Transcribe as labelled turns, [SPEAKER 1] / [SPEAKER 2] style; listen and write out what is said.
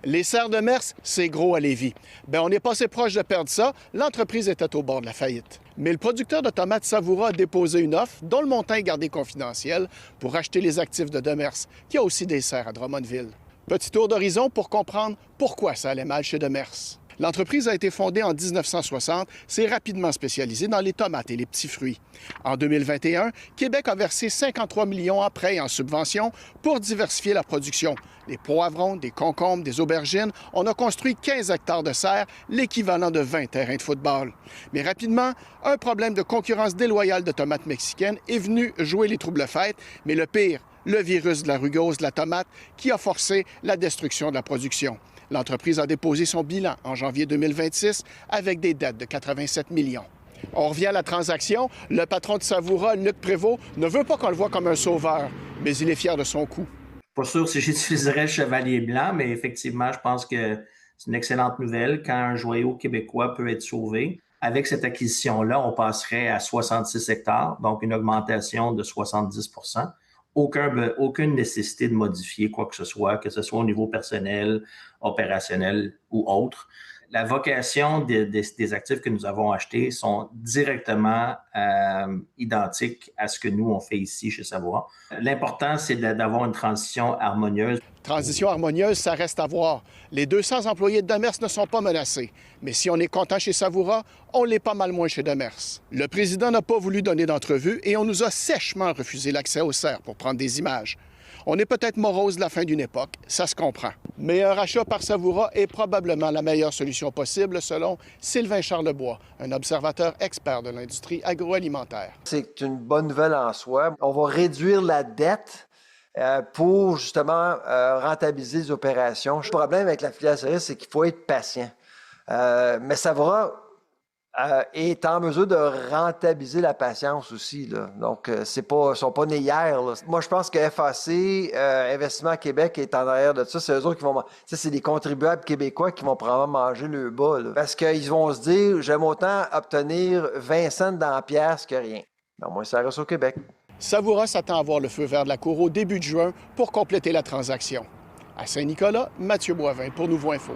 [SPEAKER 1] Les serres de Mers, c'est gros à Lévis. On est passé proche de perdre ça. L'entreprise était au bord de la faillite. Mais le producteur de tomates Savoura a déposé une offre dont le montant est gardé confidentiel pour acheter les actifs de Demers, qui a aussi des serres à Drummondville. Petit tour d'horizon pour comprendre pourquoi ça allait mal chez Demers. L'entreprise a été fondée en 1960, s'est rapidement spécialisée dans les tomates et les petits fruits. En 2021, Québec a versé 53 millions en prêts et en subventions pour diversifier la production. Des poivrons, des concombres, des aubergines, on a construit 15 hectares de serres, l'équivalent de 20 terrains de football. Mais rapidement, un problème de concurrence déloyale de tomates mexicaines est venu jouer les troubles-fêtes, mais le pire, le virus de la rugose de la tomate qui a forcé la destruction de la production. L'entreprise a déposé son bilan en janvier 2026 avec des dettes de 87 millions. On revient à la transaction. Le patron de Savoura, Luc Prévost, ne veut pas qu'on le voit comme un sauveur, mais il est fier de son coup.
[SPEAKER 2] Pas sûr si j'utiliserais le chevalier blanc, mais effectivement, je pense que c'est une excellente nouvelle quand un joyau québécois peut être sauvé. Avec cette acquisition-là, on passerait à 66 hectares, donc une augmentation de 70 %. Aucune nécessité de modifier quoi que ce soit au niveau personnel, opérationnel ou autre. La vocation des actifs que nous avons achetés sont directement identiques à ce que nous, on fait ici chez Savoura. L'important, c'est d'avoir une transition harmonieuse.
[SPEAKER 1] Transition harmonieuse, ça reste à voir. Les 200 employés de Demers ne sont pas menacés. Mais si on est content chez Savoura, on l'est pas mal moins chez Demers. Le président n'a pas voulu donner d'entrevue et on nous a sèchement refusé l'accès aux serres pour prendre des images. On est peut-être morose de la fin d'une époque, ça se comprend. Mais un rachat par Savoura est probablement la meilleure solution possible, selon Sylvain Charlebois, un observateur expert de l'industrie agroalimentaire.
[SPEAKER 3] C'est une bonne nouvelle en soi. On va réduire la dette pour justement rentabiliser les opérations. Le problème avec la filière céréales, c'est qu'il faut être patient. Mais Savoura est en mesure de rentabiliser la patience aussi, là. Donc, ils ne sont pas nés hier, là. Moi, je pense que FAC, Investissement Québec, est en arrière de ça. C'est eux autres qui vont... c'est des contribuables québécois qui vont probablement manger le bas, là. Parce qu'ils vont se dire, j'aime autant obtenir 20 cents dans la pièce que rien. Mais au moins, ça reste au Québec.
[SPEAKER 1] Savoura s'attend à voir le feu vert de la Cour au début de juin pour compléter la transaction. À Saint-Nicolas, Mathieu Boivin pour Nouveau Info.